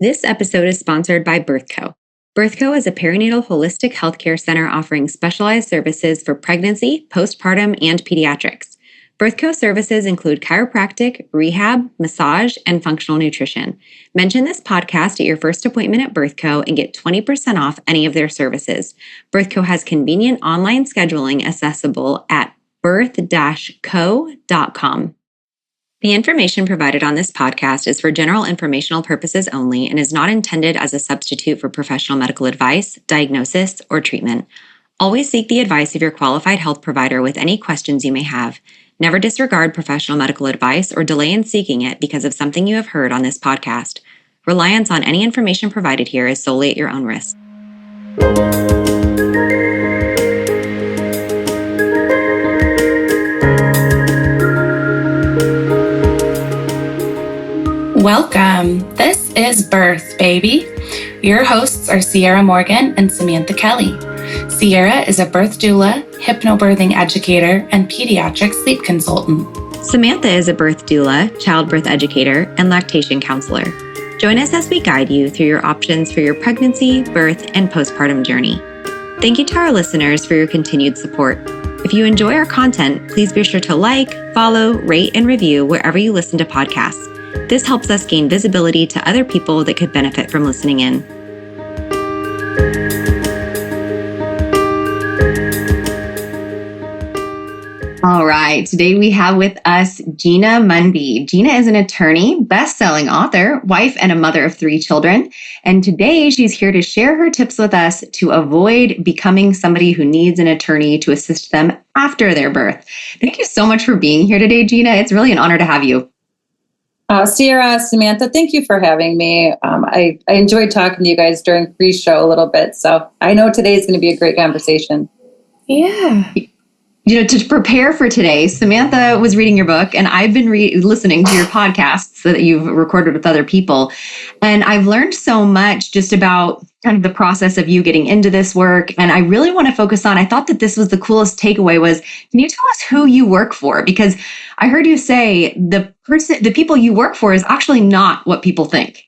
This episode is sponsored by BirthCo. BirthCo is a perinatal holistic healthcare center offering specialized services for pregnancy, postpartum, and pediatrics. BirthCo services include chiropractic, rehab, massage, and functional nutrition. Mention this podcast at your first appointment at BirthCo and get 20% off any of their services. BirthCo has convenient online scheduling accessible at birth-co.com. The information provided on this podcast is for general informational purposes only and is not intended as a substitute for professional medical advice, diagnosis, or treatment. Always seek the advice of your qualified health provider with any questions you may have. Never disregard professional medical advice or delay in seeking it because of something you have heard on this podcast. Reliance on any information provided here is solely at your own risk. Welcome. This is Birth, Baby. Your hosts are Sierra Morgan and Samantha Kelly. Sierra is a birth doula, hypnobirthing educator, and pediatric sleep consultant. Samantha is a birth doula, childbirth educator, and lactation counselor. Join us as we guide you through your options for your pregnancy, birth, and postpartum journey. Thank you to our listeners for your continued support. If you enjoy our content, please be sure to like, follow, rate, and review wherever you listen to podcasts. This helps us gain visibility to other people that could benefit from listening in. All right, today we have with us Gina Mundy. Gina is an attorney, best-selling author, wife, and a mother of 3 children. And today she's here to share her tips with us to avoid becoming somebody who needs an attorney to assist them after their birth. Thank you so much for being here today, Gina. It's really an honor to have you. Sierra, Samantha, thank you for having me. I enjoyed talking to you guys during pre-show a little bit, so I know today is going to be a great conversation. Yeah. To prepare for today, Samantha was reading your book, and I've been listening to your podcasts that you've recorded with other people. And I've learned so much just about kind of the process of you getting into this work. And I really want to focus on, I thought that this was the coolest takeaway was, can you tell us who you work for? Because I heard you say the people you work for is actually not what people think.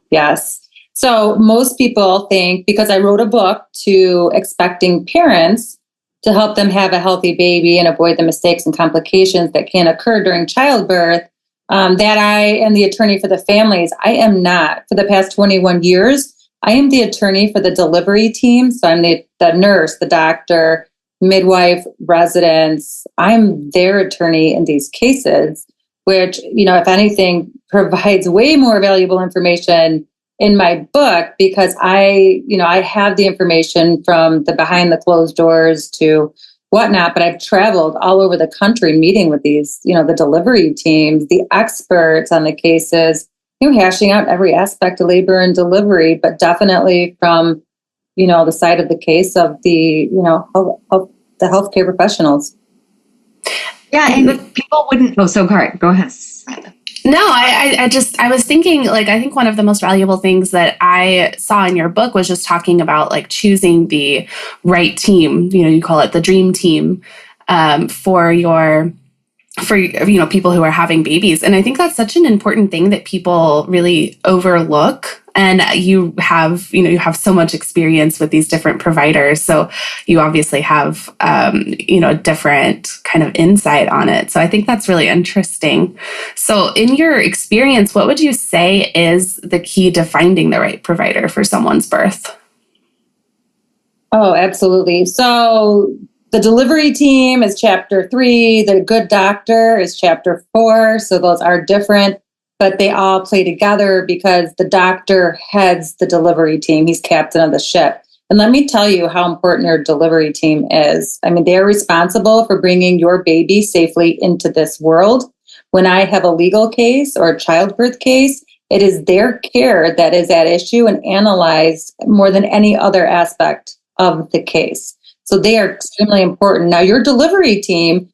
Yes. So most people think, because I wrote a book to expecting parents to help them have a healthy baby and avoid the mistakes and complications that can occur during childbirth, that I am the attorney for the families. I am not. For the past 21 years, I am the attorney for the delivery team. So I'm the nurse, the doctor, midwife, residents. I'm their attorney in these cases, which, if anything, provides way more valuable information in my book, because I have the information from the behind the closed doors to whatnot, but I've traveled all over the country meeting with these, the delivery teams, the experts on the cases, hashing out every aspect of labor and delivery, but definitely from, the side of the case of the, of the healthcare professionals. Yeah, and people wouldn't. Oh, so go ahead. No, I was thinking, I think one of the most valuable things that I saw in your book was just talking about choosing the right team, you call it the dream team, for people who are having babies. And I think that's such an important thing that people really overlook. And you have so much experience with these different providers. So you obviously have, a different kind of insight on it. So I think that's really interesting. So in your experience, what would you say is the key to finding the right provider for someone's birth? Oh, absolutely. So the delivery team is chapter 3. The good doctor is chapter 4. So those are different, but they all play together because the doctor heads the delivery team. He's captain of the ship. And let me tell you how important your delivery team is. I mean, they're responsible for bringing your baby safely into this world. When I have a legal case or a childbirth case, it is their care that is at issue and analyzed more than any other aspect of the case. So they are extremely important. Now, your delivery team,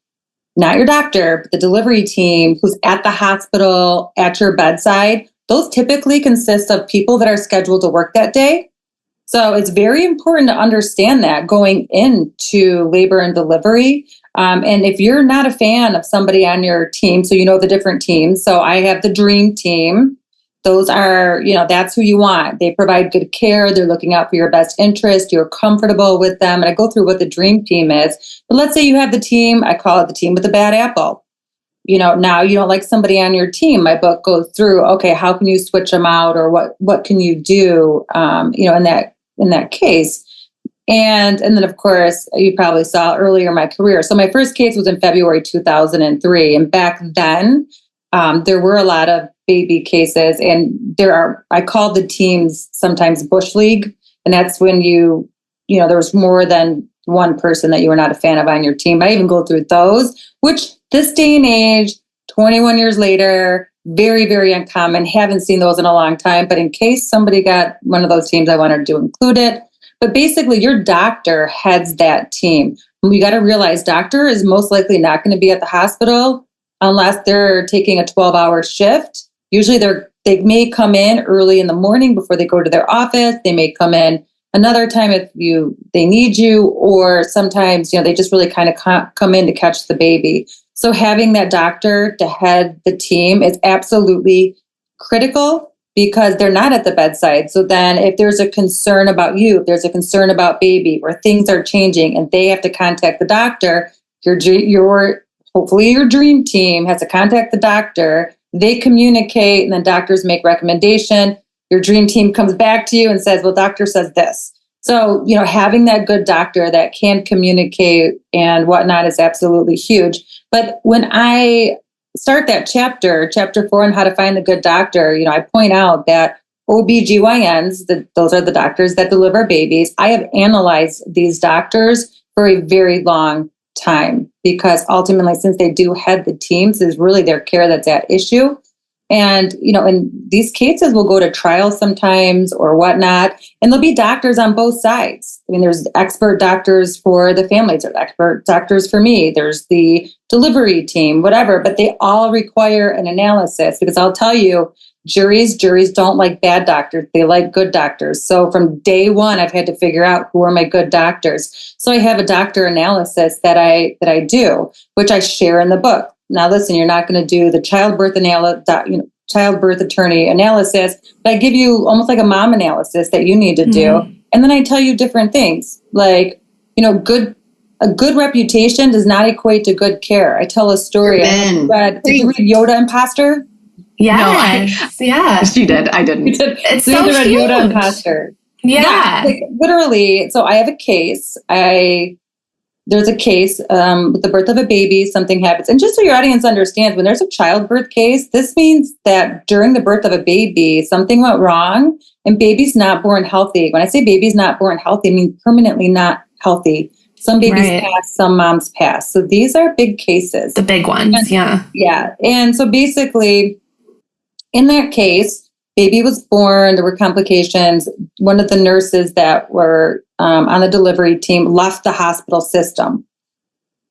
not your doctor, but the delivery team who's at the hospital, at your bedside, those typically consist of people that are scheduled to work that day. So it's very important to understand that going into labor and delivery. And if you're not a fan of somebody on your team, so you know the different teams. So I have the dream team. those are, that's who you want. They provide good care. They're looking out for your best interest. You're comfortable with them. And I go through what the dream team is. But let's say you have the team, I call it the team with the bad apple. Now you don't like somebody on your team. My book goes through, okay, how can you switch them out, or what can you do, in that case. And then, of course, you probably saw earlier in my career. So my first case was in February 2003. And back then, there were a lot of baby cases. And I call the teams sometimes Bush League. And that's when there was more than one person that you were not a fan of on your team. I even go through those, which this day and age, 21 years later, very, very uncommon. Haven't seen those in a long time. But in case somebody got one of those teams, I wanted to include it. But basically, your doctor heads that team. We got to realize doctor is most likely not going to be at the hospital unless they're taking a 12-hour shift. Usually they may come in early in the morning before they go to their office. They may come in another time if they need you, or sometimes, they just really kind of come in to catch the baby. So having that doctor to head the team is absolutely critical, because they're not at the bedside. So then if there's a concern about you, if there's a concern about baby, or things are changing and they have to contact the doctor, hopefully your dream team has to contact the doctor. They communicate, and then doctors make recommendation. Your dream team comes back to you and says, well, doctor says this. So, having that good doctor that can communicate and whatnot is absolutely huge. But when I start that chapter 4 on how to find the good doctor, I point out that OBGYNs, those are the doctors that deliver babies. I have analyzed these doctors for a very long time, because ultimately, since they do head the teams, is really their care that's at issue. And, in these cases, we'll go to trial sometimes or whatnot, and there'll be doctors on both sides. I mean, there's expert doctors for the families, there's expert doctors for me, there's the delivery team, whatever, but they all require an analysis, because I'll tell you, juries don't like bad doctors. They like good doctors. So from day one, I've had to figure out who are my good doctors. So I have a doctor analysis that I do, which I share in the book. Now, listen, you're not going to do the childbirth attorney analysis, but I give you almost like a mom analysis that you need to do. Mm-hmm. And then I tell you different things like, a good reputation does not equate to good care. I tell a story. Did you read Yoda Imposter? Yes. Yeah. She did. I didn't. It's so huge. Yoda Imposter. Yeah. Like, literally. So I have a case. There's a case with the birth of a baby, something happens. And just so your audience understands, when there's a childbirth case, this means that during the birth of a baby, something went wrong and baby's not born healthy. When I say baby's not born healthy, I mean permanently not healthy. Some babies pass, some moms pass. So these are big cases. The big ones, yeah. Yeah. And so basically, in that case, baby was born, there were complications. One of the nurses that were on the delivery team left the hospital system.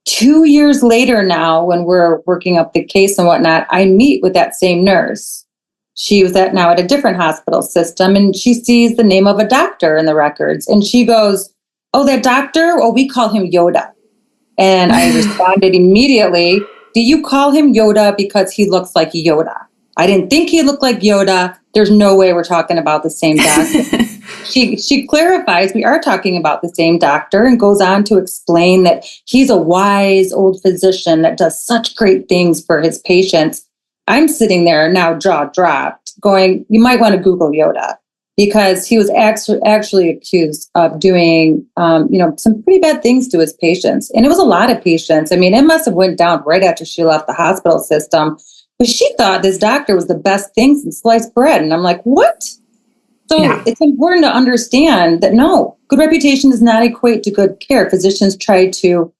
2 years later now, when we're working up the case and whatnot, I meet with that same nurse. She was now at a different hospital system, and she sees the name of a doctor in the records. And she goes, oh, that doctor? Well, we call him Yoda. And I responded immediately, do you call him Yoda because he looks like Yoda? I didn't think he looked like Yoda. There's no way we're talking about the same doctor. She clarifies we are talking about the same doctor, and goes on to explain that he's a wise old physician that does such great things for his patients. I'm sitting there now, jaw dropped, going, you might want to Google Yoda, because he was actually accused of doing, some pretty bad things to his patients. And it was a lot of patients. I mean, it must have went down right after she left the hospital system. But she thought this doctor was the best thing since sliced bread. And I'm like, what? So It's important to understand that, no, good reputation does not equate to good care. Physicians try to,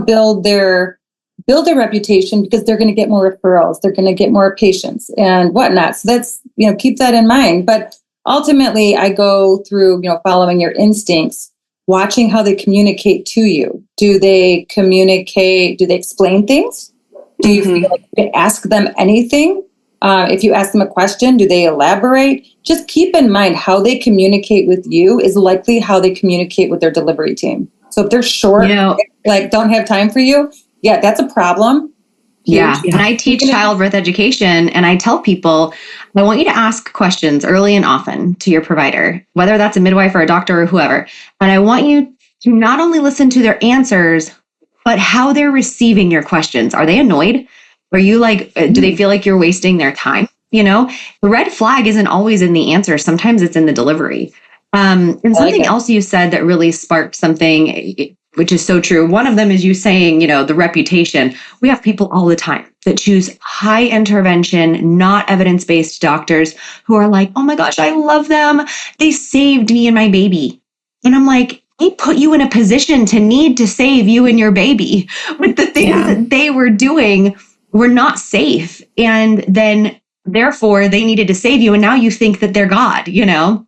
build their reputation because they're going to get more referrals. They're going to get more patients and whatnot. So that's, keep that in mind. But ultimately, I go through, following your instincts, watching how they communicate to you. Do they communicate? Do they explain things? Do you feel like you can ask them anything? If you ask them a question, do they elaborate? Just keep in mind how they communicate with you is likely how they communicate with their delivery team. So if they're short, don't have time for you, that's a problem. Yeah. And I teach childbirth education, and I tell people, I want you to ask questions early and often to your provider, whether that's a midwife or a doctor or whoever. And I want you to not only listen to their answers, but how they're receiving your questions. Are they annoyed? Are you like, do they feel like you're wasting their time? You know, the red flag isn't always in the answer. Sometimes it's in the delivery. And something else you said that really sparked something, which is so true. One of them is you saying, you know, the reputation. We have people all the time that choose high intervention, not evidence-based doctors who are like, oh my gosh, I love them. They saved me and my baby. And I'm like, they put you in a position to need to save you and your baby. But the things that they were doing were not safe. And then therefore they needed to save you. And now you think that they're God, you know?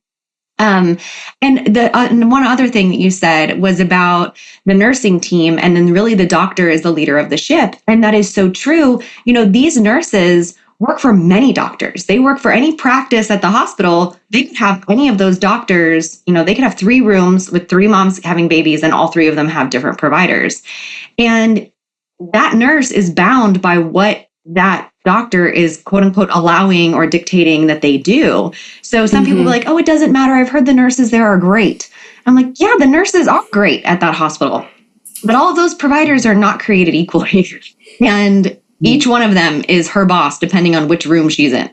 And one other thing that you said was about the nursing team, and then really the doctor is the leader of the ship. And that is so true. You know, these nurses work for many doctors. They work for any practice at the hospital. They could have any of those doctors, you know, they could have 3 rooms with 3 moms having babies, and all 3 of them have different providers. And that nurse is bound by what that doctor is quote unquote allowing or dictating that they do. So some people are like, oh, it doesn't matter. I've heard the nurses there are great. I'm like, yeah, the nurses are great at that hospital, but all of those providers are not created equally. And each one of them is her boss, depending on which room she's in.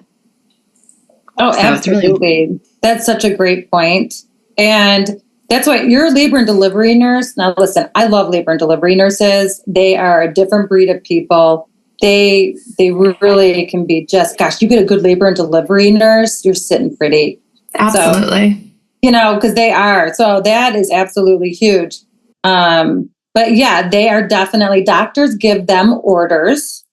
Oh, so absolutely. That's such a great point. And that's why you're a labor and delivery nurse. Now, listen, I love labor and delivery nurses. They are a different breed of people. They really can be just, gosh, you get a good labor and delivery nurse, you're sitting pretty. Absolutely. So, you know, because they are. So that is absolutely huge. But yeah, they are definitely, doctors give them orders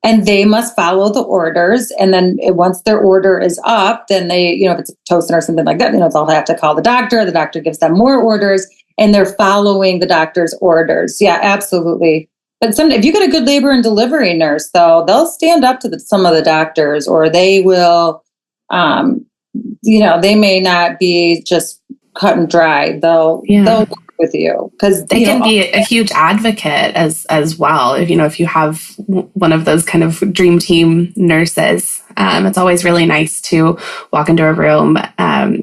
and they must follow the orders. And then once their order is up, then they, you know, if it's a Pitocin or something like that, you know, they'll have to call the doctor gives them more orders, and they're following the doctor's orders. Yeah, absolutely. But if you get a good labor and delivery nurse, though, they'll stand up to some of the doctors, or they will, you know, they may not be just cut and dry. They'll work with you, because they can be a huge advocate as well. If you have one of those kind of dream team nurses, it's always really nice to walk into a room.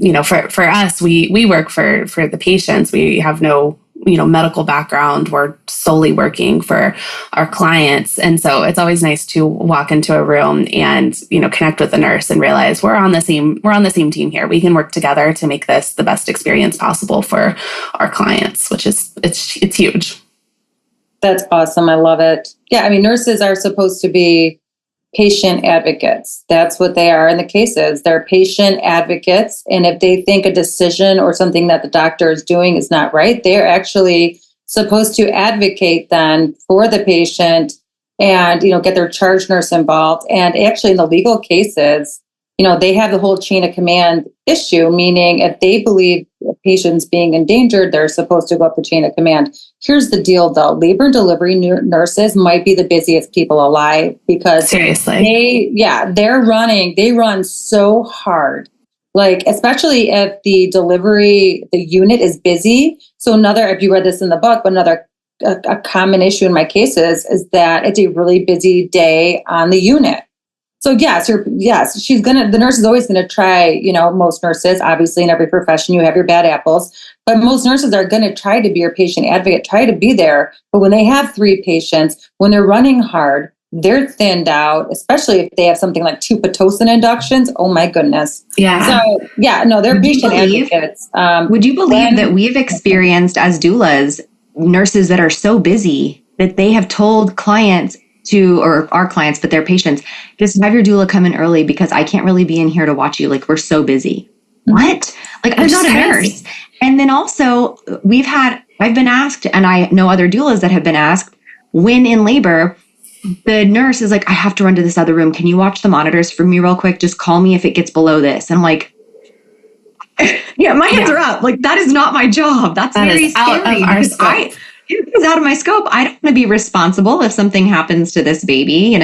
You know, for us, we work for the patients. We have no medical background. We're solely working for our clients. And so it's always nice to walk into a room and, connect with the nurse and realize we're on the same team here. We can work together to make this the best experience possible for our clients, which is, it's huge. That's awesome. I love it. Yeah. I mean, nurses are supposed to be patient advocates. That's what they are in the cases. They're patient advocates. And if they think a decision or something that the doctor is doing is not right, they're actually supposed to advocate then for the patient and, get their charge nurse involved. And actually in the legal cases, they have the whole chain of command issue, meaning if they believe a patient's being endangered, they're supposed to go up the chain of command. Here's the deal, though. Labor and delivery nurses might be the busiest people alive, because seriously, they run so hard. Like, especially if the unit is busy. So if you read this in the book, a common issue in my cases is that it's a really busy day on the unit. So the nurse is always going to try, most nurses, obviously in every profession, you have your bad apples, but most nurses are going to try to be your patient advocate, try to be there. But when they have 3 patients, when they're running hard, they're thinned out, especially if they have something like 2 Pitocin inductions. Oh my goodness. Yeah. So they're patient advocates. Would you believe that we've experienced as doulas, nurses that are so busy that they have told clients or our clients, but their patients, just have your doula come in early because I can't really be in here to watch you. Like, we're so busy. What? Like, I'm not a nurse. And then also I've been asked, and I know other doulas that have been asked, when in labor, the nurse is like, I have to run to this other room. Can you watch the monitors for me real quick? Just call me if it gets below this. And I'm like, yeah, my hands are up. Like, that is not my job. That very scary. Out of our scope. It's out of my scope. I don't want to be responsible if something happens to this baby,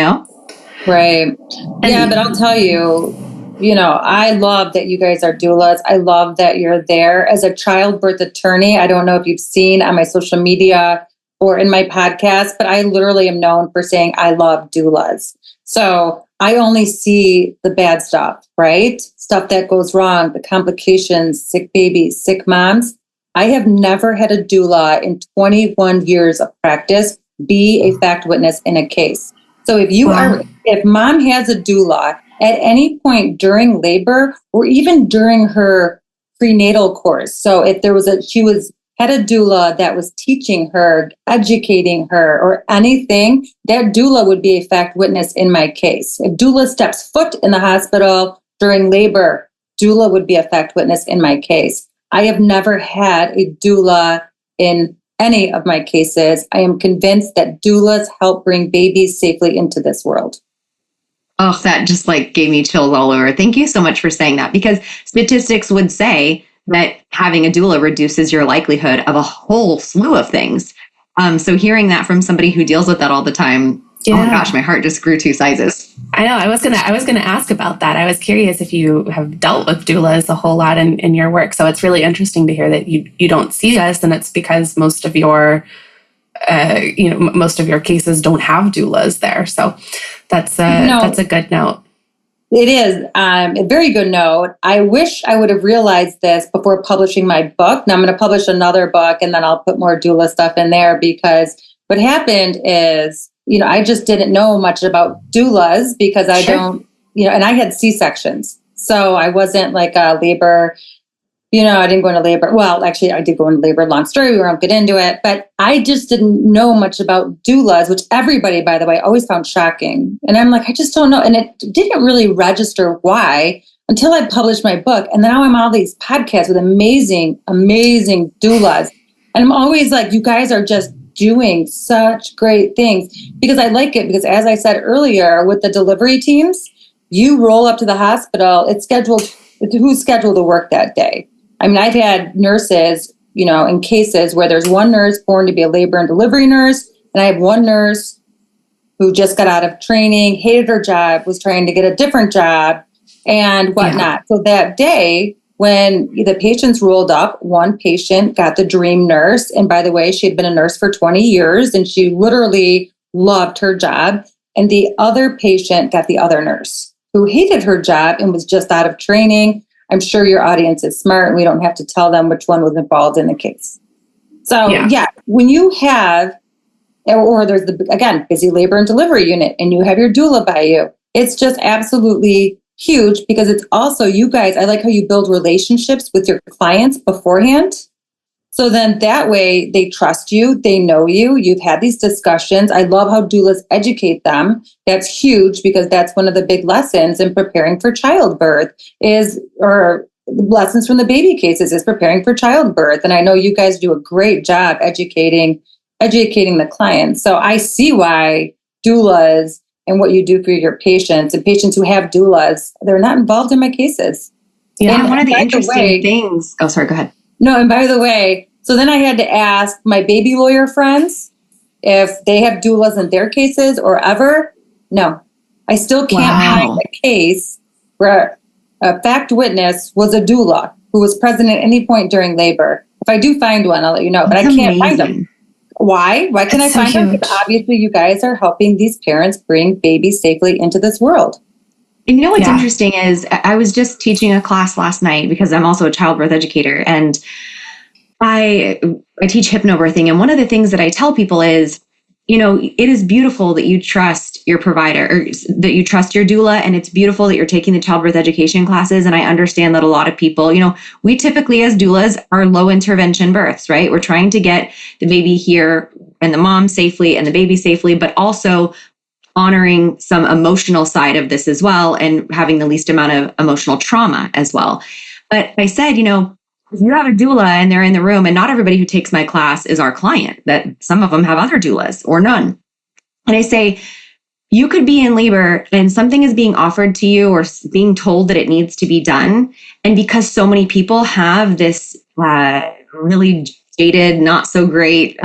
Right. Yeah, but I'll tell you, I love that you guys are doulas. I love that you're there as a childbirth attorney. I don't know if you've seen on my social media, or in my podcast, but I literally am known for saying I love doulas. So I only see the bad stuff, right? Stuff that goes wrong, the complications, sick babies, sick moms. I have never had a doula in 21 years of practice be a fact witness in a case. So if mom has a doula at any point during labor or even during her prenatal course. So if had a doula that was teaching her, educating her, or anything, that doula would be a fact witness in my case. If doula steps foot in the hospital during labor, doula would be a fact witness in my case. I have never had a doula in any of my cases. I am convinced that doulas help bring babies safely into this world. Oh, that just gave me chills all over. Thank you so much for saying that, because statistics would say that having a doula reduces your likelihood of a whole slew of things. So hearing that from somebody who deals with that all the time, oh my gosh, my heart just grew 2 sizes. I know. I was gonna ask about that. I was curious if you have dealt with doulas a whole lot in your work. So it's really interesting to hear that you don't see us, and it's because most of your cases don't have doulas there. So that's a good note. It is a very good note. I wish I would have realized this before publishing my book. Now I'm going to publish another book, and then I'll put more doula stuff in there, because what happened is, I just didn't know much about doulas because I don't, and I had C-sections. So I wasn't like a labor, I didn't go into labor. Well, actually, I did go into labor. Long story. We won't get into it. But I just didn't know much about doulas, which everybody, by the way, always found shocking. And I'm like, I just don't know. And it didn't really register why until I published my book. And now I'm on all these podcasts with amazing, amazing doulas. And I'm always like, you guys are just doing such great things, because I like it. Because as I said earlier, with the delivery teams, you roll up to the hospital, it's scheduled, who's scheduled to work that day. I mean, I've had nurses, in cases where there's one nurse born to be a labor and delivery nurse, and I have one nurse who just got out of training, hated her job, was trying to get a different job and whatnot. Yeah. So that day when the patients rolled up, one patient got the dream nurse. And by the way, she had been a nurse for 20 years and she literally loved her job. And the other patient got the other nurse who hated her job and was just out of training. I'm sure your audience is smart and we don't have to tell them which one was involved in the case. So when you have, or there's busy labor and delivery unit, and you have your doula by you, it's just absolutely huge, because it's also, you guys, I like how you build relationships with your clients beforehand. So then that way they trust you, they know you, you've had these discussions. I love how doulas educate them. That's huge, because that's one of the big lessons in preparing for childbirth or lessons from the baby cases is preparing for childbirth. And I know you guys do a great job educating the clients. So I see why doulas and what you do for your patients, and patients who have doulas, they're not involved in my cases. Yeah. And one of the interesting things, oh, sorry, go ahead. No, and by the way, so then I had to ask my baby lawyer friends if they have doulas in their cases or ever. No, I still can't find a case where a fact witness was a doula who was present at any point during labor. If I do find one, I'll let you know, but I can't find them. Why? Why can I find them? Because obviously you guys are helping these parents bring babies safely into this world. And you know what's interesting is I was just teaching a class last night, because I'm also a childbirth educator, and I teach hypnobirthing. And one of the things that I tell people is, it is beautiful that you trust your provider, or that you trust your doula. And it's beautiful that you're taking the childbirth education classes. And I understand that a lot of people, we typically as doulas are low intervention births, right? We're trying to get the baby here and the mom safely and the baby safely, but also honoring some emotional side of this as well, and having the least amount of emotional trauma as well. But I said, if you have a doula and they're in the room, and not everybody who takes my class is our client, that some of them have other doulas or none. And I say, you could be in labor and something is being offered to you or being told that it needs to be done. And because so many people have this really jaded, not so great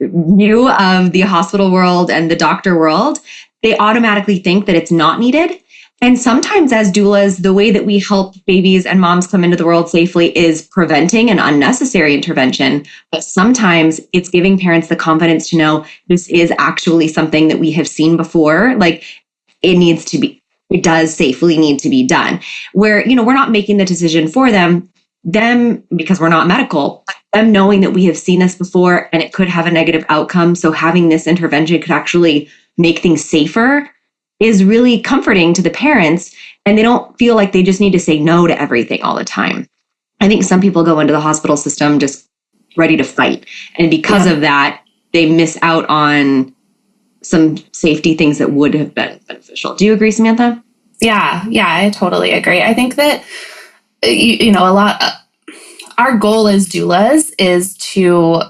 view of the hospital world and the doctor world, they automatically think that it's not needed. And sometimes as doulas, the way that we help babies and moms come into the world safely is preventing an unnecessary intervention. But sometimes it's giving parents the confidence to know this is actually something that we have seen before. Like it does safely need to be done. Where, we're not making the decision for them, because we're not medical, them knowing that we have seen this before and it could have a negative outcome. So having this intervention could actually make things safer is really comforting to the parents, and they don't feel like they just need to say no to everything all the time. I think some people go into the hospital system just ready to fight. And because of that, they miss out on some safety things that would have been beneficial. Do you agree, Samantha? Yeah, I totally agree. I think that, our goal as doulas is to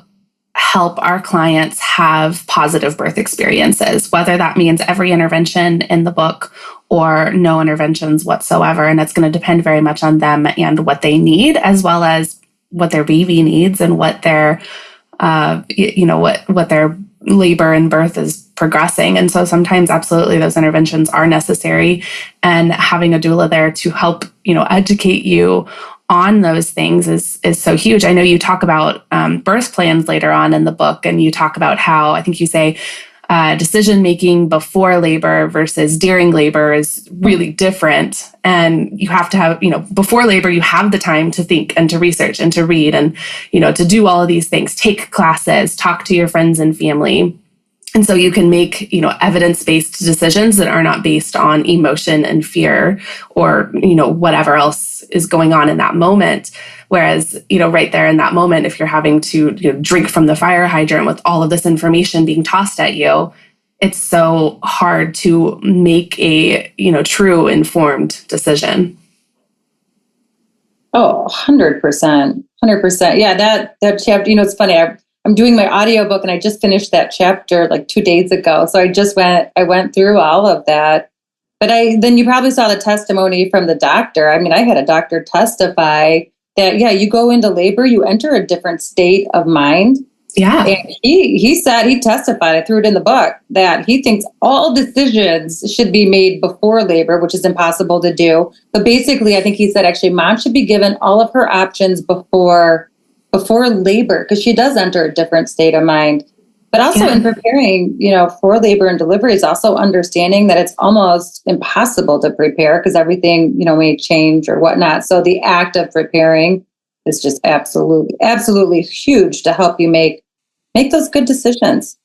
help our clients have positive birth experiences, whether that means every intervention in the book or no interventions whatsoever. And it's going to depend very much on them and what they need, as well as what their baby needs and what their, what their labor and birth is progressing. And so sometimes absolutely those interventions are necessary, and having a doula there to help, educate you on those things is so huge. I know you talk about birth plans later on in the book, and you talk about how, I think you say, decision-making before labor versus during labor is really different. And you have to have, before labor, you have the time to think and to research and to read and, to do all of these things, take classes, talk to your friends and family. And so you can make, evidence-based decisions that are not based on emotion and fear or, whatever else is going on in that moment. Whereas, right there in that moment, if you're having to drink from the fire hydrant with all of this information being tossed at you, it's so hard to make a, true informed decision. Oh, 100%. 100%. Yeah, that chapter, it's funny. I'm doing my audiobook and I just finished that chapter like 2 days ago. So I went through all of that. But then you probably saw the testimony from the doctor. I mean, I had a doctor testify that, you go into labor, you enter a different state of mind. Yeah. And he testified, I threw it in the book, that he thinks all decisions should be made before labor, which is impossible to do. But basically, I think he said actually mom should be given all of her options before labor, because she does enter a different state of mind. But also in preparing, for labor and delivery is also understanding that it's almost impossible to prepare because everything, may change or whatnot. So the act of preparing is just absolutely, absolutely huge to help you make those good decisions.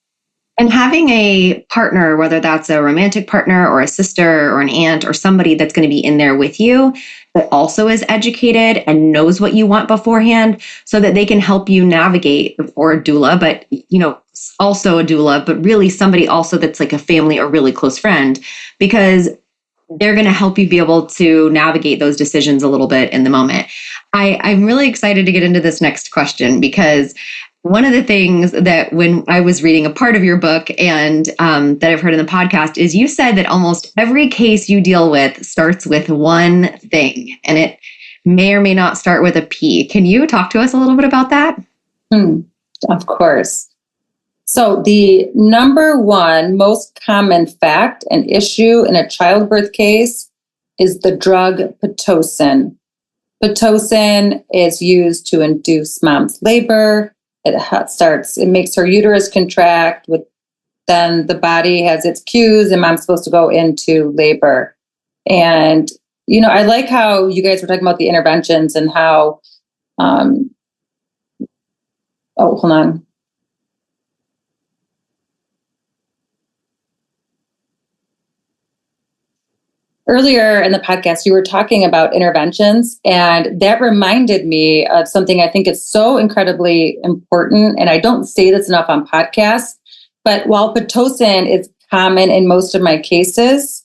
And having a partner, whether that's a romantic partner or a sister or an aunt or somebody that's going to be in there with you, that also is educated and knows what you want beforehand, so that they can help you navigate, or a doula, but, also a doula, but really somebody also that's like a family or really close friend, because they're going to help you be able to navigate those decisions a little bit in the moment. I'm really excited to get into this next question, because one of the things that when I was reading a part of your book and that I've heard in the podcast is you said that almost every case you deal with starts with one thing, and it may or may not start with a P. Can you talk to us a little bit about that? Of course. So the number one most common fact and issue in a childbirth case is the drug Pitocin. Pitocin is used to induce mom's labor. It makes her uterus contract, then the body has its cues and mom's supposed to go into labor. And, I like how you guys were talking about the interventions and how, hold on. Earlier in the podcast, you were talking about interventions, and that reminded me of something I think is so incredibly important. And I don't say this enough on podcasts, but while Pitocin is common in most of my cases,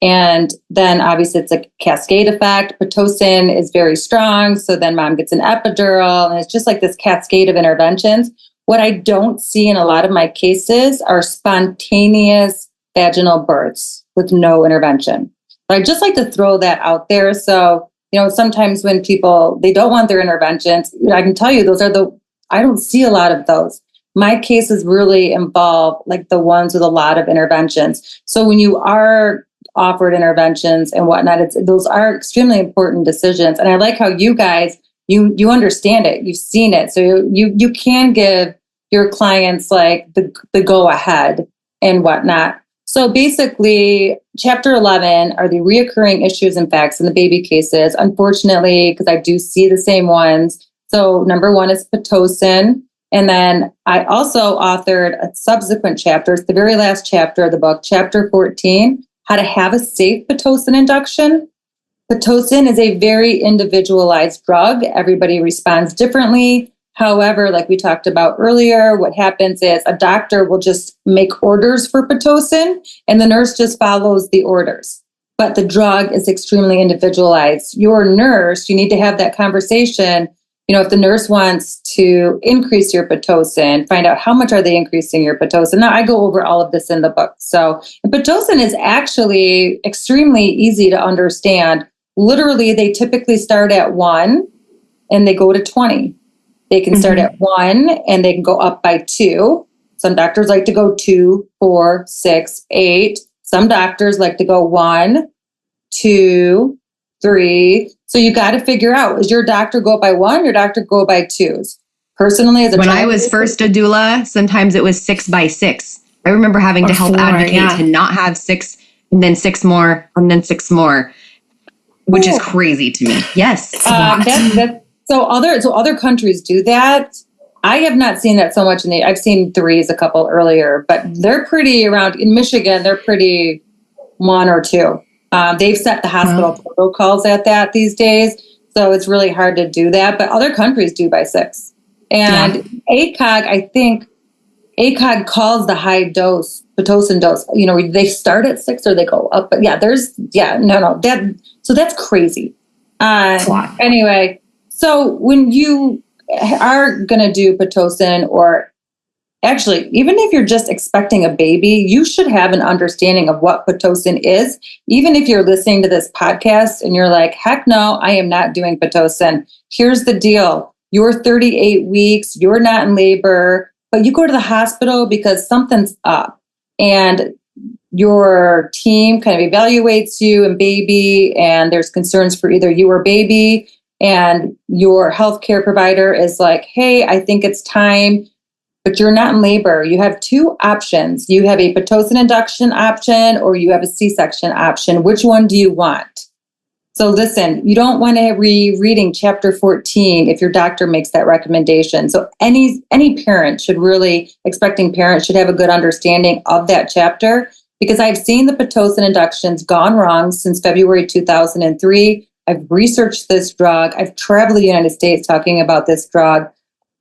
and then obviously it's a cascade effect, Pitocin is very strong. So then mom gets an epidural, and it's just like this cascade of interventions. What I don't see in a lot of my cases are spontaneous vaginal births with no intervention. I just like to throw that out there. So, sometimes when people, they don't want their interventions, I can tell you I don't see a lot of those. My cases really involve like the ones with a lot of interventions. So when you are offered interventions and whatnot. Those are extremely important decisions. And I like how you guys, you understand it, you've seen it. So you can give your clients like the go ahead and whatnot. So basically, chapter 11 are the reoccurring issues and facts in the baby cases. Unfortunately, because I do see the same ones. So number one is Pitocin. And then I also authored a subsequent chapter. It's the very last chapter of the book, chapter 14, how to have a safe Pitocin induction. Pitocin is a very individualized drug. Everybody responds differently. However, like we talked about earlier, what happens is a doctor will just make orders for Pitocin and the nurse just follows the orders. But the drug is extremely individualized. Your nurse, you need to have that conversation. You know, if the nurse wants to increase your Pitocin, find out how much are they increasing your Pitocin. Now, I go over all of this in the book. So Pitocin is actually extremely easy to understand. Literally, they typically start at 1 and they go to 20. They can start at 1 and they can go up by 2. Some doctors like to go 2, 4, 6, 8. Some doctors like to go 1, 2, 3. So you got to figure out, is your doctor go by 1, your doctor go by 2s? Personally, as a when I was first a doula, sometimes it was 6 by 6. I remember having to help advocate to not have 6 and then 6 more and then 6 more, which is crazy to me. Yes. So other countries do that. I have not seen that so much I've seen 3s a couple earlier, but they're pretty around in Michigan. They're pretty 1 or 2. They've set the hospital protocols at that these days. So it's really hard to do that, but other countries do by 6. And ACOG, I think ACOG calls the high dose, Pitocin dose, you know, they start at 6 or they go up. But so that's crazy. Anyway, so when you are going to do Pitocin, or actually, even if you're just expecting a baby, you should have an understanding of what Pitocin is. Even if you're listening to this podcast and you're like, heck no, I am not doing Pitocin. Here's the deal. You're 38 weeks, you're not in labor, but you go to the hospital because something's up. And your team kind of evaluates you and baby, and there's concerns for either you or baby. And your healthcare provider is like, hey, I think it's time, but you're not in labor. You have 2 options. You have a Pitocin induction option or you have a C-section option. Which one do you want? So listen, you don't want to be reading chapter 14 if your doctor makes that recommendation. So any parent should really, expecting parents should have a good understanding of that chapter, because I've seen the Pitocin inductions gone wrong since February 2003. I've researched this drug. I've traveled the United States talking about this drug.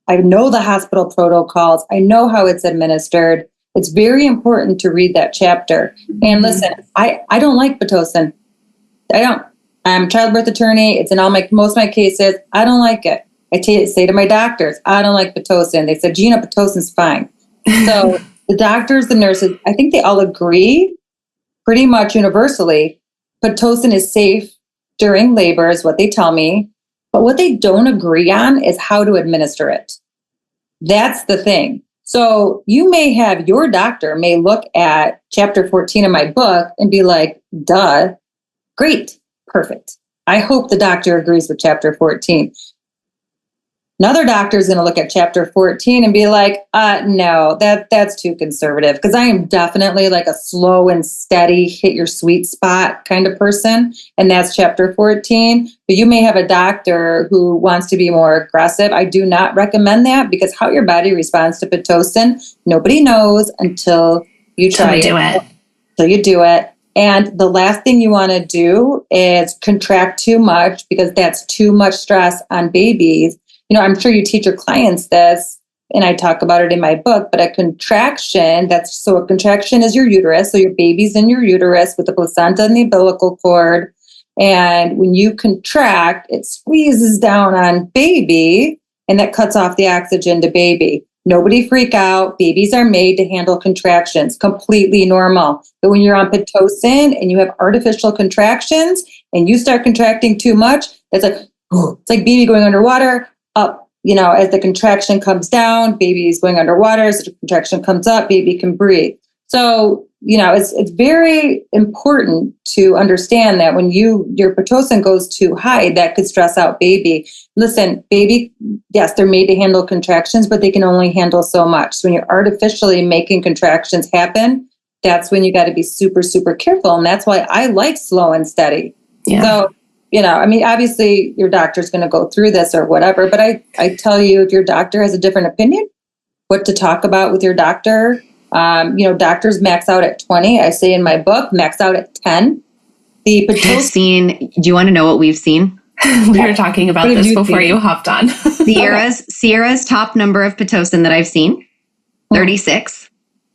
I know the hospital protocols. I know how it's administered. It's very important to read that chapter. And listen, I don't like Pitocin. I don't. I'm a childbirth attorney. It's in most of my cases. I don't like it. I say to my doctors, I don't like Pitocin. They said, Gina, Pitocin's fine. So the doctors, the nurses, I think they all agree pretty much universally, Pitocin is safe during labor is what they tell me. But what they don't agree on is how to administer it. That's the thing. So your doctor may look at chapter 14 of my book and be like, duh, great, perfect. I hope the doctor agrees with chapter 14. Another doctor is going to look at chapter 14 and be like, no, that's too conservative, because I am definitely like a slow and steady, hit your sweet spot kind of person. And that's chapter 14. But you may have a doctor who wants to be more aggressive. I do not recommend that, because how your body responds to Pitocin, nobody knows until you try it. Until you do it. And the last thing you want to do is contract too much, because that's too much stress on babies. You know, I'm sure you teach your clients this, and I talk about it in my book, but a contraction is your uterus. So your baby's in your uterus with the placenta and the umbilical cord. And when you contract, it squeezes down on baby, and that cuts off the oxygen to baby. Nobody freak out. Babies are made to handle contractions, completely normal. But when you're on Pitocin and you have artificial contractions and you start contracting too much, it's like baby going underwater. Up, as the contraction comes down, baby is going underwater. As the contraction comes up, baby can breathe. So it's very important to understand that when your Pitocin goes too high, that could stress out baby. Listen, baby, yes, they're made to handle contractions, but they can only handle so much. So when you're artificially making contractions happen, that's when you got to be super, super careful. And that's why I like slow and steady. Yeah. So, obviously your doctor's going to go through this or whatever, but I tell you, if your doctor has a different opinion, what to talk about with your doctor. Doctors max out at 20. I say in my book, max out at 10. The Pitocin. Do you want to know what we've seen? We were talking about this before you hopped on. Sierra's top number of Pitocin that I've seen, 36.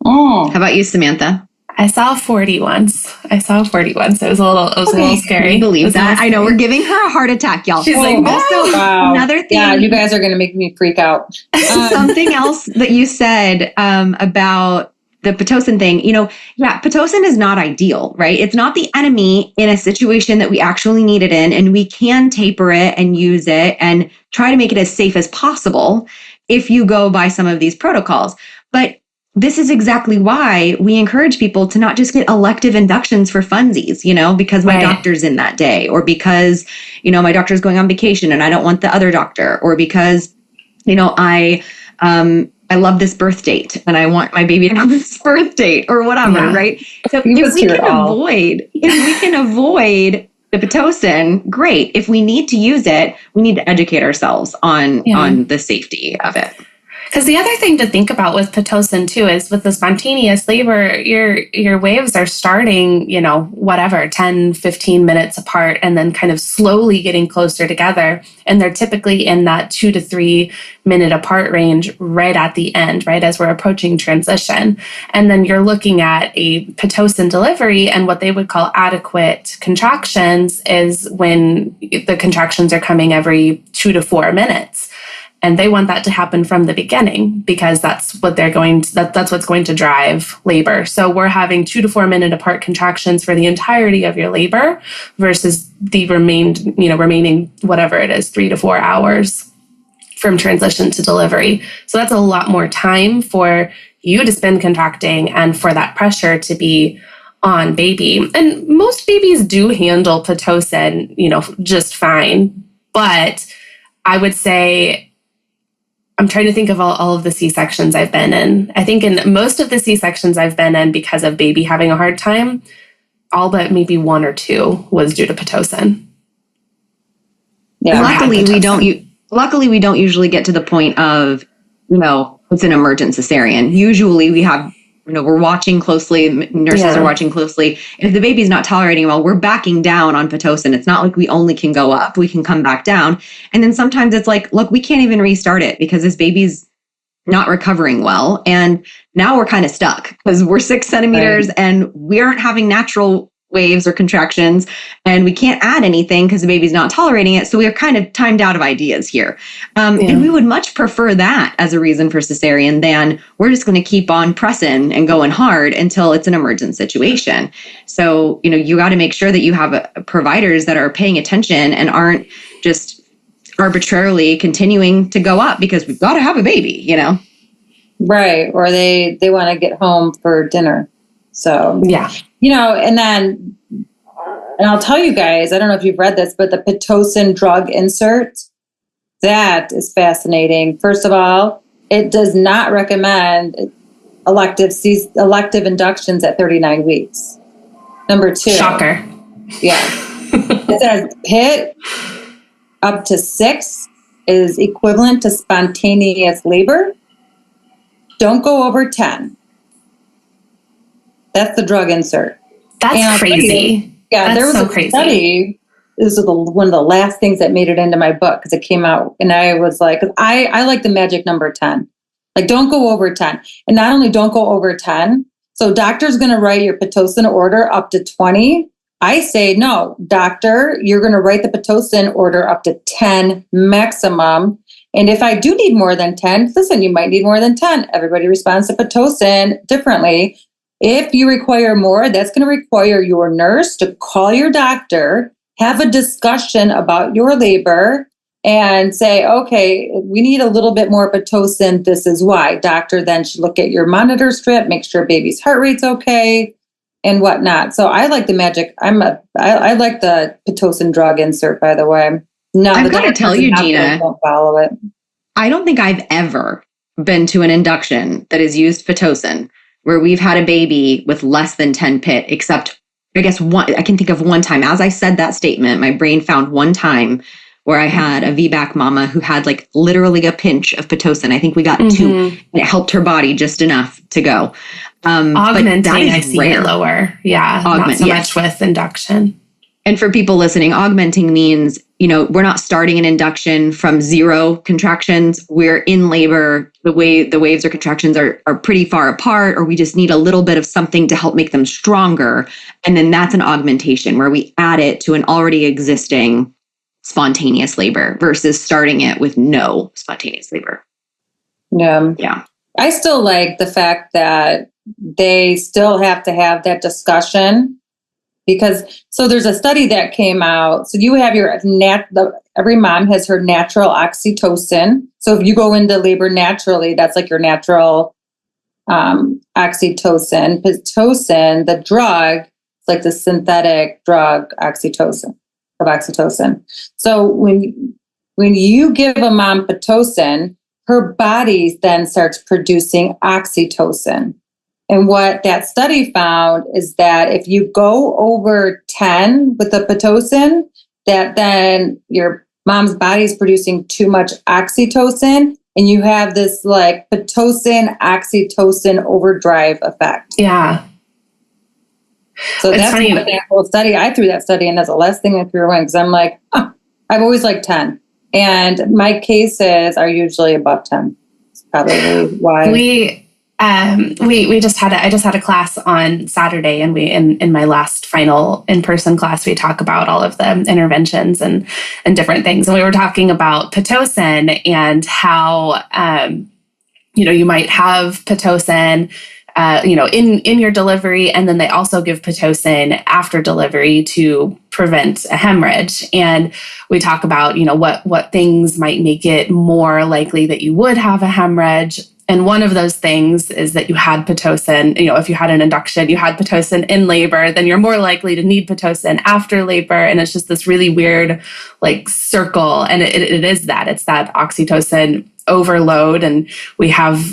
Oh. How about you, Samantha? I saw 40 once. So it was a little scary. Can you believe that? I know, we're giving her a heart attack, y'all. She's also, wow. Another thing. Yeah, you guys are going to make me freak out. Something else that you said about the Pitocin thing, Pitocin is not ideal, right? It's not the enemy in a situation that we actually need it in, and we can taper it and use it and try to make it as safe as possible if you go by some of these protocols. But this is exactly why we encourage people to not just get elective inductions for funsies, because my doctor's in that day, or because, my doctor's going on vacation and I don't want the other doctor, or because, I love this birth date and I want my baby to have this birth date or whatever, right? So if we can avoid the Pitocin, great. If we need to use it, we need to educate ourselves on the safety of it. Because the other thing to think about with Pitocin too is with the spontaneous labor, your waves are starting, 10, 15 minutes apart and then kind of slowly getting closer together. And they're typically in that 2 to 3 minute apart range right at the end, right as we're approaching transition. And then you're looking at a Pitocin delivery, and what they would call adequate contractions is when the contractions are coming every 2 to 4 minutes. And they want that to happen from the beginning because that's what's going to drive labor. So we're having 2 to 4 minute apart contractions for the entirety of your labor versus the remaining whatever it is, 3 to 4 hours from transition to delivery. So that's a lot more time for you to spend contracting and for that pressure to be on baby. And most babies do handle Pitocin, just fine. But I would say, I'm trying to think of all of the C-sections I've been in. I think in most of the C-sections I've been in because of baby having a hard time, all but maybe 1 or 2 was due to Pitocin. Yeah. Luckily, we don't usually get to the point of, it's an emergent cesarean. Usually we have, we're watching closely, nurses are watching closely. If the baby's not tolerating well, we're backing down on Pitocin. It's not like we only can go up, we can come back down. And then sometimes it's like, look, we can't even restart it because this baby's not recovering well. And now we're kind of stuck because we're 6 centimeters and we aren't having natural waves or contractions, and we can't add anything because the baby's not tolerating it. So we are kind of timed out of ideas here. And we would much prefer that as a reason for cesarean than we're just going to keep on pressing and going hard until it's an emergent situation. So, you got to make sure that you have providers that are paying attention and aren't just arbitrarily continuing to go up because we've got to have a baby, Right. Or they want to get home for dinner. So, and I'll tell you guys, I don't know if you've read this, but the Pitocin drug insert, that is fascinating. First of all, it does not recommend elective inductions at 39 weeks. Number 2. Shocker. Yeah. It says PIT up to 6 is equivalent to spontaneous labor. Don't go over 10. That's the drug insert. That's crazy. There was a study. This was one of the last things that made it into my book because it came out, and I was like, I like the magic number 10. Like, don't go over 10. And not only don't go over 10, so doctor's going to write your Pitocin order up to 20. I say, no, doctor, you're going to write the Pitocin order up to 10 maximum. And if I do need more than 10, listen, you might need more than 10. Everybody responds to Pitocin differently. If you require more, that's going to require your nurse to call your doctor, have a discussion about your labor, and say, okay, we need a little bit more Pitocin. This is why. Doctor then should look at your monitor strip, make sure baby's heart rate's okay and whatnot. So I like the magic. I like the Pitocin drug insert, by the way. No, I've got to tell you, Gina, don't follow it. I don't think I've ever been to an induction that has used Pitocin where we've had a baby with less than 10 pit, except I guess I can think of one time. As I said that statement, my brain found one time where I had a VBAC mama who had like literally a pinch of Pitocin. I think we got 2, and it helped her body just enough to go. Augmenting, I see it lower. Yeah, not so much with induction. And for people listening, augmenting means, we're not starting an induction from 0 contractions. We're in labor. The waves or contractions are pretty far apart, or we just need a little bit of something to help make them stronger. And then that's an augmentation where we add it to an already existing spontaneous labor versus starting it with no spontaneous labor. Yeah. I still like the fact that they still have to have that discussion, because so there's a study that came out. So you have every mom has her natural oxytocin. So if you go into labor naturally, that's like your natural oxytocin. Pitocin, the drug, it's like the synthetic drug oxytocin. So when you give a mom Pitocin, her body then starts producing oxytocin. And what that study found is that if you go over 10 with the Pitocin, that then your mom's body is producing too much oxytocin, and you have this like Pitocin oxytocin overdrive effect. Yeah. So that's funny. That whole study, I threw that study in as the last thing I threw away, because I'm like, I've always liked 10. And my cases are usually above 10. That's probably why. I just had a class on Saturday, and in my last final in-person class, we talk about all of the interventions and different things. And we were talking about Pitocin and how, you might have Pitocin in your delivery, and then they also give Pitocin after delivery to prevent a hemorrhage. And we talk about, what things might make it more likely that you would have a hemorrhage. And one of those things is that you had Pitocin, if you had an induction, you had Pitocin in labor, then you're more likely to need Pitocin after labor. And it's just this really weird like circle. And it is that, it's that oxytocin overload. And we have,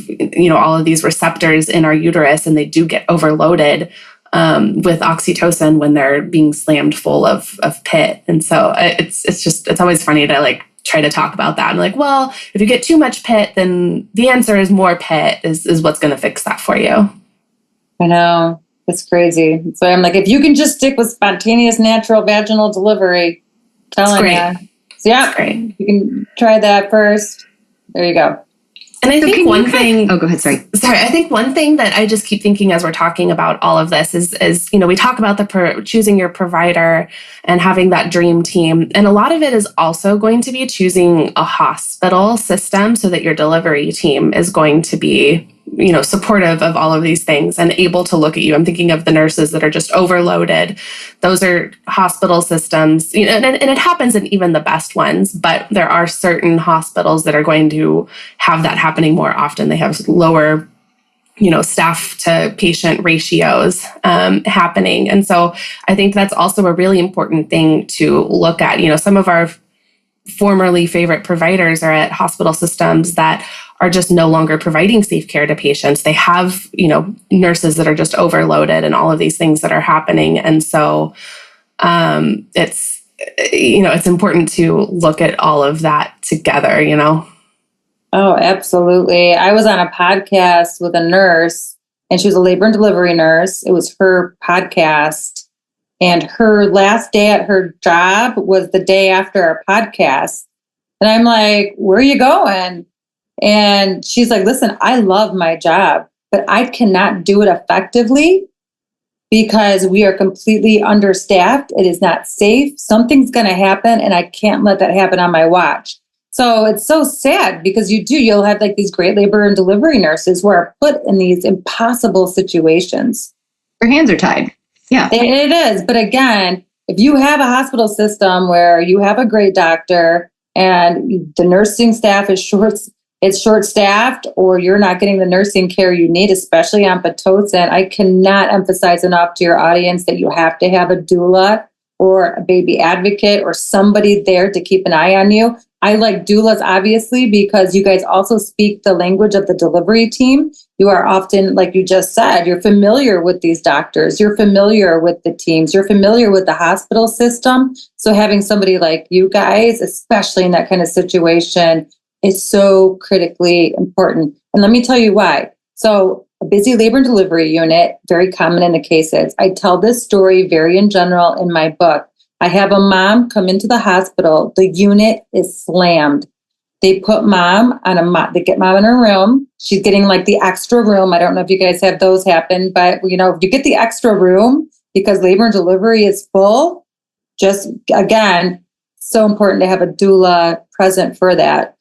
all of these receptors in our uterus, and they do get overloaded with oxytocin when they're being slammed full of pit. And so it's always funny to like try to talk about that. I'm like, well, if you get too much pit, then the answer is more pit is what's going to fix that for you. I know. It's crazy. So I'm like, if you can just stick with spontaneous natural vaginal delivery, telling you. So yeah, great. You can try that first. There you go. And I think one thing... Oh, go ahead. Sorry. I think one thing that I just keep thinking as we're talking about all of this is we talk about choosing your provider and having that dream team. And a lot of it is also going to be choosing a hospital system so that your delivery team is going to be, supportive of all of these things and able to look at you. I'm thinking of the nurses that are just overloaded. Those are hospital systems, and it happens in even the best ones, but there are certain hospitals that are going to have that happening more often. They have lower, staff to patient ratios happening. And so I think that's also a really important thing to look at. Some of our formerly favorite providers are at hospital systems that are just no longer providing safe care to patients. They have, nurses that are just overloaded and all of these things that are happening. And so it's important to look at all of that together, Oh, absolutely. I was on a podcast with a nurse, and she was a labor and delivery nurse. It was her podcast, and her last day at her job was the day after our podcast. And I'm like, where are you going? And she's like, listen, I love my job, but I cannot do it effectively because we are completely understaffed. It is not safe. Something's going to happen, and I can't let that happen on my watch. So it's so sad because you'll have like these great labor and delivery nurses who are put in these impossible situations. Their hands are tied. Yeah. It is. But again, if you have a hospital system where you have a great doctor and the nursing staff is short-staffed, or you're not getting the nursing care you need, especially on Pitocin, I cannot emphasize enough to your audience that you have to have a doula or a baby advocate or somebody there to keep an eye on you. I like doulas, obviously, because you guys also speak the language of the delivery team. You are often, like you just said, you're familiar with these doctors, you're familiar with the teams, you're familiar with the hospital system. So having somebody like you guys, especially in that kind of situation, is so critically important. And let me tell you why. So a busy labor and delivery unit, very common in the cases. I tell this story very in general in my book. I have a mom come into the hospital. The unit is slammed. They put mom on they get mom in her room. She's getting like the extra room. I don't know if you guys have those happen, but if you get the extra room because labor and delivery is full, just again, so important to have a doula present for that.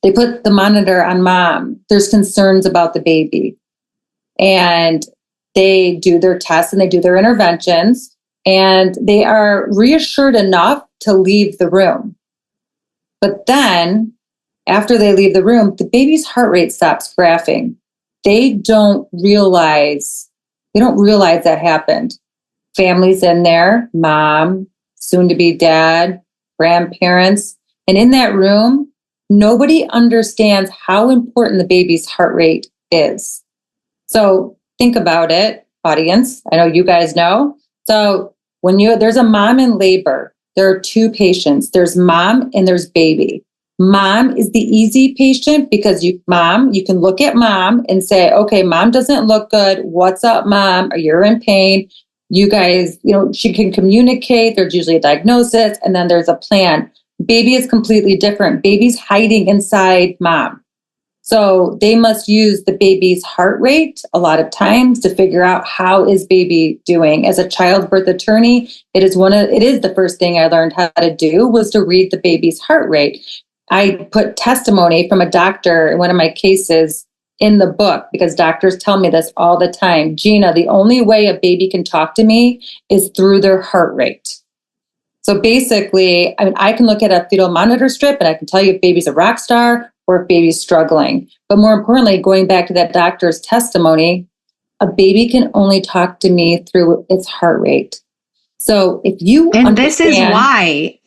They put the monitor on mom. There's concerns about the baby. And they do their tests and they do their interventions. And they are reassured enough to leave the room. But then, after they leave the room, the baby's heart rate stops graphing. They don't realize that happened. Families in there, mom, soon to be dad, grandparents. And in that room, nobody understands how important the baby's heart rate is. So think about it, audience. I know you guys know. So when there's a mom in labor, there are two patients. There's mom and there's baby. Mom is the easy patient because you can look at mom and say, okay, mom doesn't look good. What's up, mom? Or you're in pain. You guys, she can communicate. There's usually a diagnosis and then there's a plan. Baby is completely different. Baby's hiding inside mom. So they must use the baby's heart rate a lot of times to figure out how is baby doing. As a childbirth attorney, it is the first thing I learned how to do was to read the baby's heart rate. I put testimony from a doctor in one of my cases in the book because doctors tell me this all the time. Gina, the only way a baby can talk to me is through their heart rate. So basically, I can look at a fetal monitor strip and I can tell you if baby's a rock star or if baby's struggling. But more importantly, going back to that doctor's testimony, a baby can only talk to me through its heart rate. So if you this is why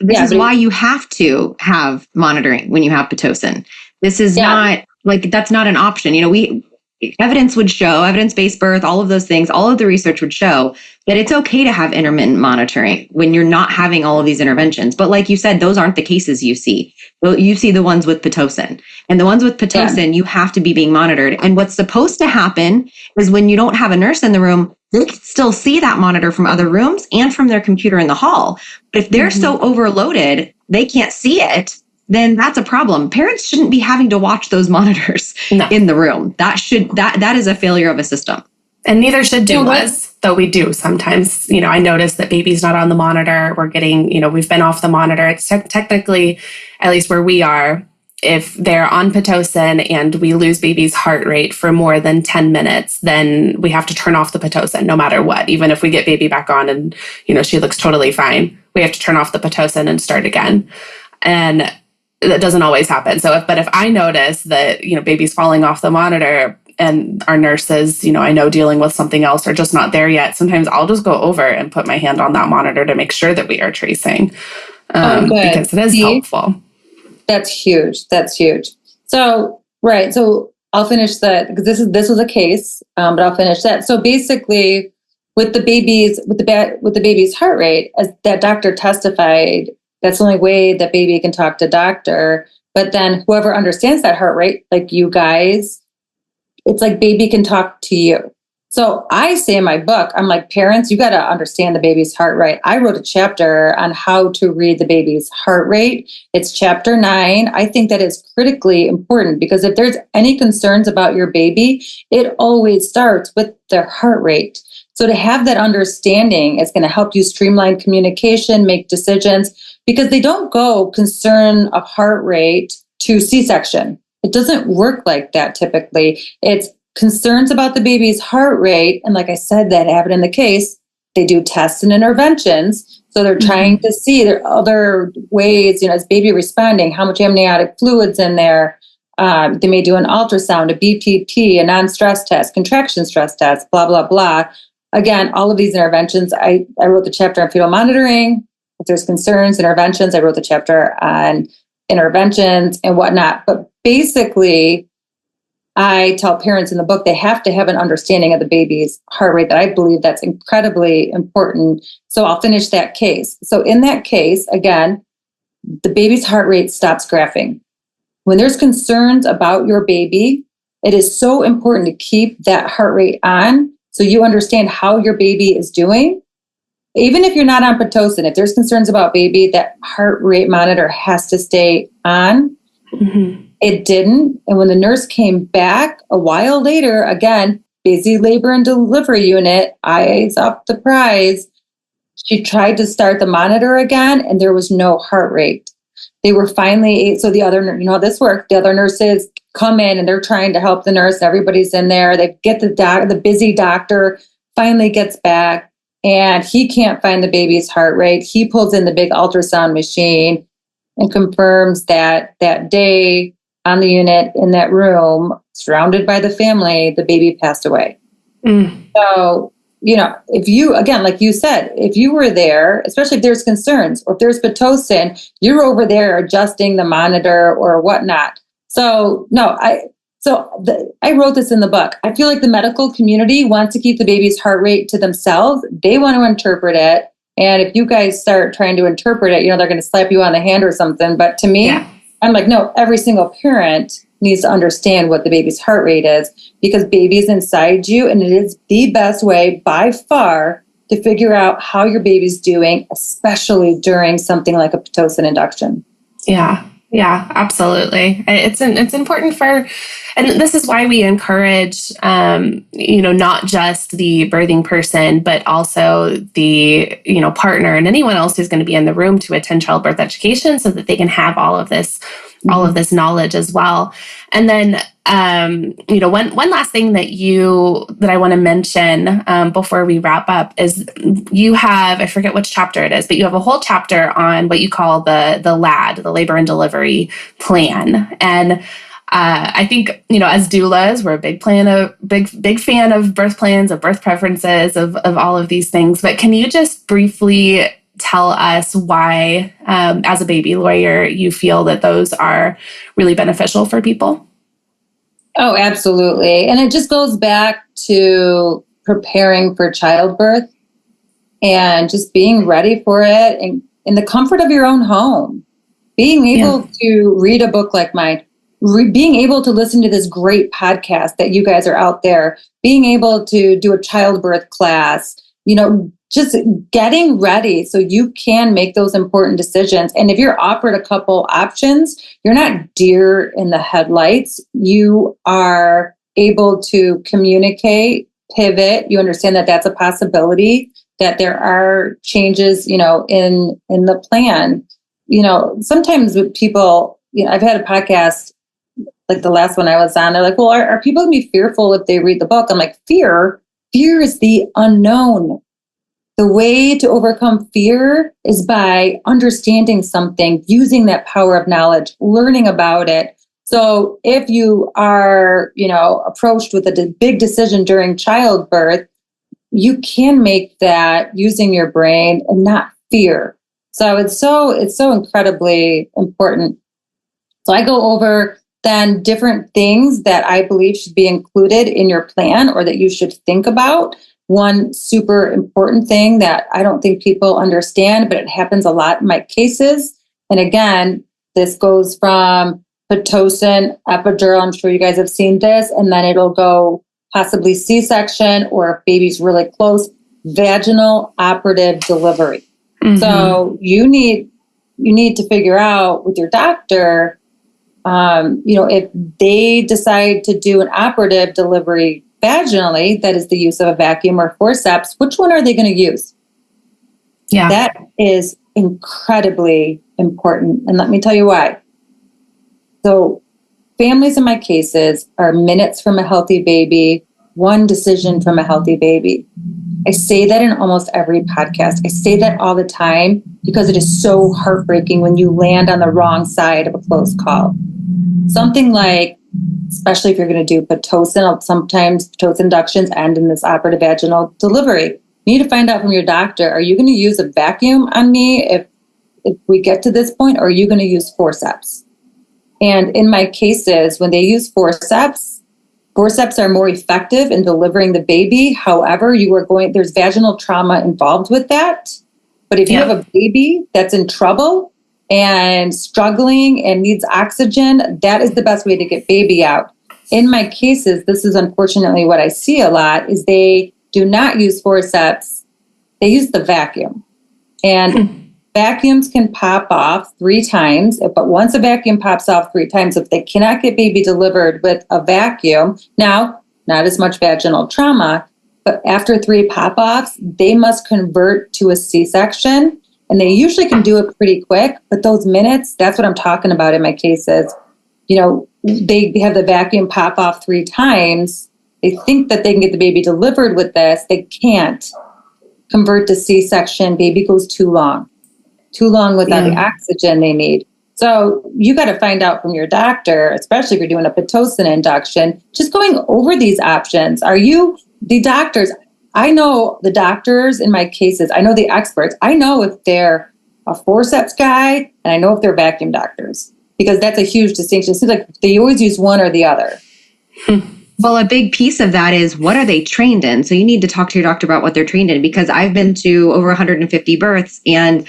you have to have monitoring when you have Pitocin. This is not that's not an option. Evidence-based birth, all of those things, all of the research would show that it's okay to have intermittent monitoring when you're not having all of these interventions. But like you said, those aren't the cases you see. You see the ones with Pitocin. And the ones with Pitocin, you have to be being monitored. And what's supposed to happen is when you don't have a nurse in the room, they can still see that monitor from other rooms and from their computer in the hall. But if they're so overloaded, they can't see it, then that's a problem. Parents shouldn't be having to watch those monitors in the room. That is a failure of a system. And neither should doulas, though we do sometimes. I notice that baby's not on the monitor. We're getting, we've been off the monitor. It's technically, at least where we are, if they're on Pitocin and we lose baby's heart rate for more than 10 minutes, then we have to turn off the Pitocin no matter what. Even if we get baby back on and, she looks totally fine, we have to turn off the Pitocin and start again. And that doesn't always happen. But if I notice that, baby's falling off the monitor and our nurses, I know dealing with something else or just not there yet, sometimes I'll just go over and put my hand on that monitor to make sure that we are tracing because it is helpful. That's huge. That's huge. So, right. So I'll finish that because this was a case, but I'll finish that. So basically with the baby's heart rate, as that doctor testified, that's the only way that baby can talk to doctor. But then whoever understands that heart rate, like you guys, it's like baby can talk to you. So I say in my book, I'm like, parents, you got to understand the baby's heart rate. I wrote a chapter on how to read the baby's heart rate. It's chapter 9. I think that is critically important because if there's any concerns about your baby, it always starts with their heart rate. So to have that understanding is going to help you streamline communication, make decisions, because they don't go concern of heart rate to C-section. It doesn't work like that typically. It's concerns about the baby's heart rate. And like I said, that happened in the case, they do tests and interventions. So they're trying to see there are other ways, is baby responding, how much amniotic fluid's in there. They may do an ultrasound, a BPT, a non-stress test, contraction stress test, blah, blah, blah. Again, all of these interventions, I wrote the chapter on fetal monitoring. If there's concerns, interventions, I wrote the chapter on interventions and whatnot. But basically, I tell parents in the book they have to have an understanding of the baby's heart rate, that I believe that's incredibly important. So I'll finish that case. So in that case, again, the baby's heart rate stops graphing. When there's concerns about your baby, it is so important to keep that heart rate on so you understand how your baby is doing. Even if you're not on Pitocin, if there's concerns about baby, that heart rate monitor has to stay on. It didn't. And when the nurse came back a while later, again, busy labor and delivery unit, eyes up the prize, she tried to start the monitor again, and there was no heart rate. They were finally, so the other, how this worked, the other nurses come in and they're trying to help the nurse. Everybody's in there. They get the busy doctor finally gets back, and he can't find the baby's heart rate. He pulls in the big ultrasound machine and confirms that that day on the unit in that room, surrounded by the family, the baby passed away. So, if you, again, like you said, if you were there, especially if there's concerns or if there's Pitocin, you're over there adjusting the monitor or whatnot. So, I wrote this in the book. I feel like the medical community wants to keep the baby's heart rate to themselves. They want to interpret it. And if you guys start trying to interpret it, they're going to slap you on the hand or something. But to me, I'm like, no, every single parent needs to understand what the baby's heart rate is, because baby's inside you, and it is the best way by far to figure out how your baby's doing, especially during something like a Pitocin induction. Yeah, absolutely. It's important and this is why we encourage, not just the birthing person, but also the, partner and anyone else who's going to be in the room to attend childbirth education so that they can have all of this knowledge as well. And then, one last thing that I want to mention before we wrap up is you have, I forget which chapter it is, but you have a whole chapter on what you call the LAD, the labor and delivery plan. And I think, as doulas, we're a big fan of birth plans, of birth preferences, of all of these things. But can you just briefly tell us why, as a baby lawyer, you feel that those are really beneficial for people? Oh, absolutely. And it just goes back to preparing for childbirth and just being ready for it and in the comfort of your own home. Being able to read a book like mine, being able to listen to this great podcast that you guys are out there, being able to do a childbirth class, just getting ready so you can make those important decisions. And if you're offered a couple options, you're not deer in the headlights. You are able to communicate, pivot. You understand that that's a possibility, that there are changes, in the plan. Sometimes with people, I've had a podcast like the last one I was on. They're like, well, are people going to be fearful if they read the book? I'm like, fear is the unknown. The way to overcome fear is by understanding something, using that power of knowledge, learning about it. So if you are, approached with a big decision during childbirth, you can make that using your brain and not fear. So it's so incredibly important. So I go over then different things that I believe should be included in your plan or that you should think about. One super important thing that I don't think people understand, but it happens a lot in my cases. And again, this goes from Pitocin, epidural, I'm sure you guys have seen this, and then it'll go possibly C-section, or if baby's really close, vaginal operative delivery. So you need to figure out with your doctor, if they decide to do an operative delivery vaginally, that is the use of a vacuum or forceps, which one are they going to use? Yeah. That is incredibly important. And let me tell you why. So families in my cases are minutes from a healthy baby, one decision from a healthy baby. I say that in almost every podcast. I say that all the time because it is so heartbreaking when you land on the wrong side of a close call. Something like, especially if you're going to do Pitocin, sometimes Pitocin inductions end in this operative vaginal delivery. You need to find out from your doctor, are you going to use a vacuum on me if we get to this point, or are you going to use forceps? And in my cases, when they use forceps are more effective in delivering the baby. However, there's vaginal trauma involved with that. But if you have a baby that's in trouble and struggling and needs oxygen, that is the best way to get baby out. In my cases, this is unfortunately what I see a lot, is they do not use forceps. They use the vacuum. And vacuums can pop off 3 times, but once a vacuum pops off 3 times, if they cannot get baby delivered with a vacuum, now, not as much vaginal trauma, but after 3 pop-offs, they must convert to a C-section, and they usually can do it pretty quick, but those minutes, that's what I'm talking about in my cases. You know, they have the vacuum pop off 3 times. They think that they can get the baby delivered with this. They can't convert to C-section. Baby goes too long without the oxygen they need. So you got to find out from your doctor, especially if you're doing a Pitocin induction, just going over these options. Are you the doctors? I know the doctors in my cases. I know the experts. I know if they're a forceps guy, and I know if they're vacuum doctors, because that's a huge distinction. It seems like they always use one or the other. Well, a big piece of that is, what are they trained in? So you need to talk to your doctor about what they're trained in, because I've been to over 150 births and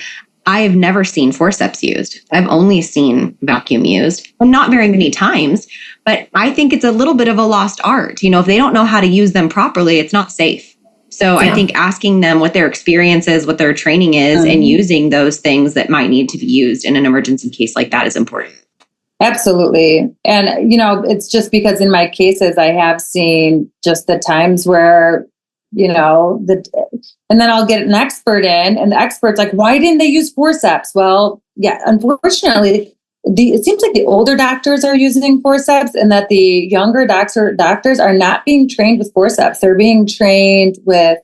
I've never seen forceps used. I've only seen vacuum used, and not very many times, but I think it's a little bit of a lost art. You know, if they don't know how to use them properly, it's not safe. So I think asking them what their experience is, what their training is, and using those things that might need to be used in an emergency case like that is important. Absolutely. And, you know, it's just because in my cases, I have seen just the times where, you know, and then I'll get an expert in, and the expert's like, why didn't they use forceps? Well, yeah, unfortunately, it seems like the older doctors are using forceps, and that the younger doctors are not being trained with forceps. They're being trained with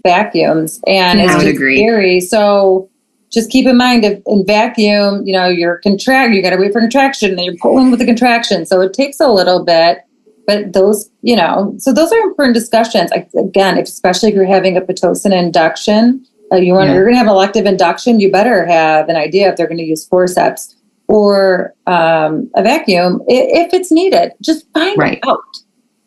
vacuums, and it's just scary. So just keep in mind, if in vacuum, you know, you got to wait for contraction, and you're pulling with the contraction. So it takes a little bit, but those, you know, so those are important discussions. Again, especially if you're having a Pitocin induction, you're going to have elective induction, you better have an idea if they're going to use forceps or a vacuum if it's needed. Just find out.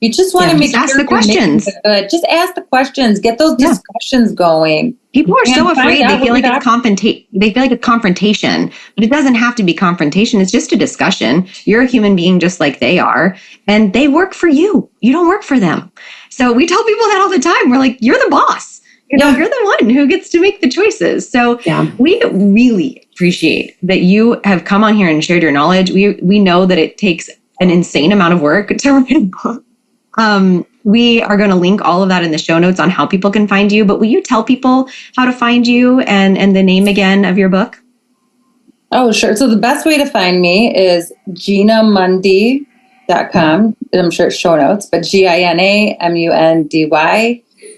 You just want to make sure ask the questions. Just ask the questions. Get those discussions going. People are so afraid. They feel like it's confrontation, but it doesn't have to be confrontation. It's just a discussion. You're a human being just like they are, and they work for you. You don't work for them. So we tell people that all the time. We're like, you're the boss. You know, you're the one who gets to make the choices. So we really appreciate that you have come on here and shared your knowledge. We know that it takes an insane amount of work to write a book. We are going to link all of that in the show notes on how people can find you. But will you tell people how to find you and the name again of your book? Oh, sure. So the best way to find me is ginamundy.com. I'm sure it's show notes, but GINAMUNDY.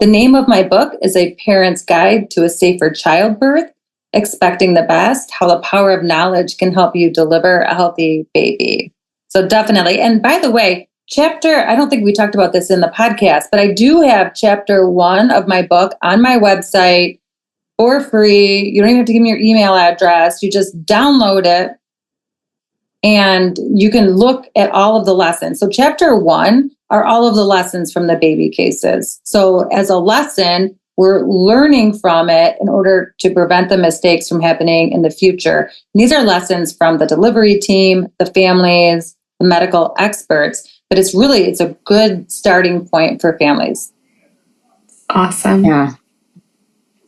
The name of my book is A Parent's Guide to a Safer Childbirth, Expecting the Best, How the Power of Knowledge Can Help You Deliver a Healthy Baby. So definitely. And by the way, I don't think we talked about this in the podcast, but I do have chapter 1 of my book on my website for free. You don't even have to give me your email address. You just download it and you can look at all of the lessons. So chapter 1 are all of the lessons from the baby cases. So as a lesson, we're learning from it in order to prevent the mistakes from happening in the future. And these are lessons from the delivery team, the families, the medical experts. But it's a good starting point for families. Awesome. Yeah.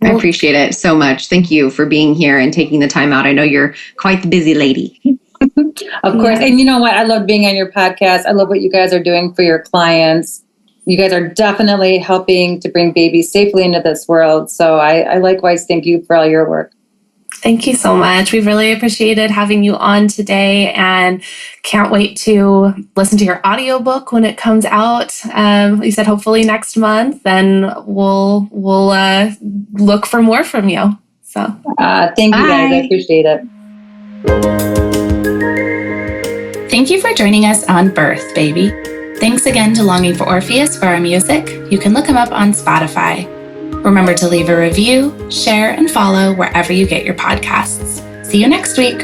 I appreciate it so much. Thank you for being here and taking the time out. I know you're quite the busy lady. Of course. And you know what? I love being on your podcast. I love what you guys are doing for your clients. You guys are definitely helping to bring babies safely into this world. So I likewise thank you for all your work. Thank you so much. We really appreciated having you on today and can't wait to listen to your audiobook when it comes out. You said hopefully next month, then we'll look for more from you. So thank you guys. I appreciate it. Thank you for joining us on Birth, Baby. Thanks again to Longing for Orpheus for our music. You can look him up on Spotify. Remember to leave a review, share, and follow wherever you get your podcasts. See you next week.